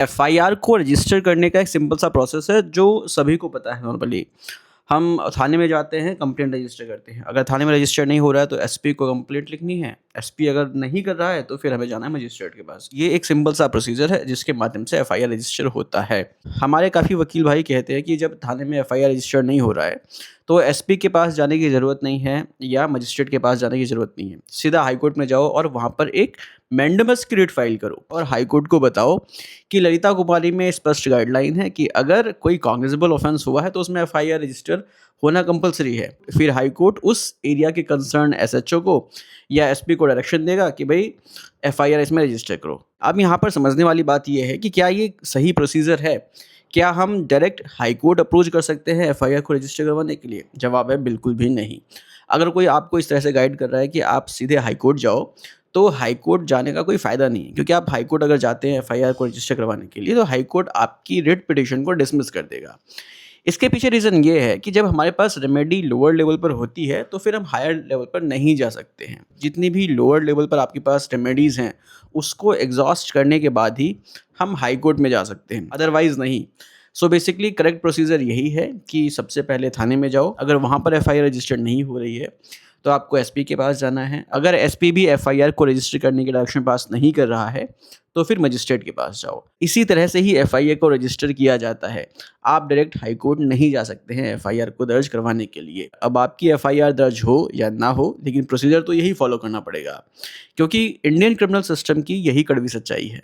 FIR को register करने का एक सिंपल सा प्रोसेस है जो सभी को पता है नॉर्मली। हम थाने में जाते हैं, कंप्लेंट रजिस्टर करते हैं। अगर थाने में रजिस्टर नहीं हो रहा है तो एसपी को कंप्लेंट लिखनी है। एसपी अगर नहीं कर रहा है तो फिर हमें जाना है मजिस्ट्रेट के पास। ये एक सिंपल सा प्रोसीजर है जिसके माध्यम से एफआईआर रजिस्टर होता है। हमारे काफ़ी वकील भाई कहते हैं कि जब थाने में एफआईआर रजिस्टर नहीं हो रहा है तो एसपी के पास जाने की ज़रूरत नहीं है या मजिस्ट्रेट के पास जाने की ज़रूरत नहीं है। सीधा हाई कोर्ट में जाओ और वहाँ पर एक मैंडेमस की रिट फाइल करो और हाई कोर्ट को बताओ कि ललिता कुमारी में स्पष्ट गाइडलाइन है कि अगर कोई कॉग्निजेबल ऑफेंस हुआ है तो उसमें एफआईआर रजिस्टर होना कंपलसरी है। फिर हाई कोर्ट उस एरिया के कंसर्न एसएचओ को या एसपी को डायरेक्शन देगा कि भाई एफआईआर इसमें रजिस्टर करो। अब यहाँ पर समझने वाली बात यह है कि क्या ये सही प्रोसीजर है? क्या हम डायरेक्ट हाई कोर्ट अप्रोच कर सकते हैं एफआईआर को रजिस्टर करवाने के लिए? जवाब है बिल्कुल भी नहीं। अगर कोई आपको इस तरह से गाइड कर रहा है कि आप सीधे हाई कोर्ट जाओ, तो हाई कोर्ट जाने का कोई फ़ायदा नहीं है, क्योंकि आप हाई कोर्ट अगर जाते हैं एफआईआर को रजिस्टर करवाने के लिए तो हाई कोर्ट आपकी रिट पिटीशन को डिसमिस कर देगा। इसके पीछे रीज़न ये है कि जब हमारे पास रेमेडी लोअर लेवल पर होती है तो फिर हम हायर लेवल पर नहीं जा सकते हैं। जितनी भी लोअर लेवल पर आपके पास रेमेडीज़ हैं उसको एग्जॉस्ट करने के बाद ही हम हाई कोर्ट में जा सकते हैं, अदरवाइज़ नहीं। सो बेसिकली करेक्ट प्रोसीजर यही है कि सबसे पहले थाने में जाओ। अगर वहाँ पर एफआईआर रजिस्टर्ड नहीं हो रही है तो आपको एसपी के पास जाना है। अगर एसपी भी एफआईआर को रजिस्टर करने के डायरेक्शन पास नहीं कर रहा है तो फिर मजिस्ट्रेट के पास जाओ। इसी तरह से ही एफआईआर को रजिस्टर किया जाता है। आप डायरेक्ट हाई कोर्ट नहीं जा सकते हैं एफआईआर को दर्ज करवाने के लिए। अब आपकी एफआईआर दर्ज हो या ना हो, लेकिन प्रोसीजर तो यही फॉलो करना पड़ेगा, क्योंकि इंडियन क्रिमिनल सिस्टम की यही कड़वी सच्चाई है।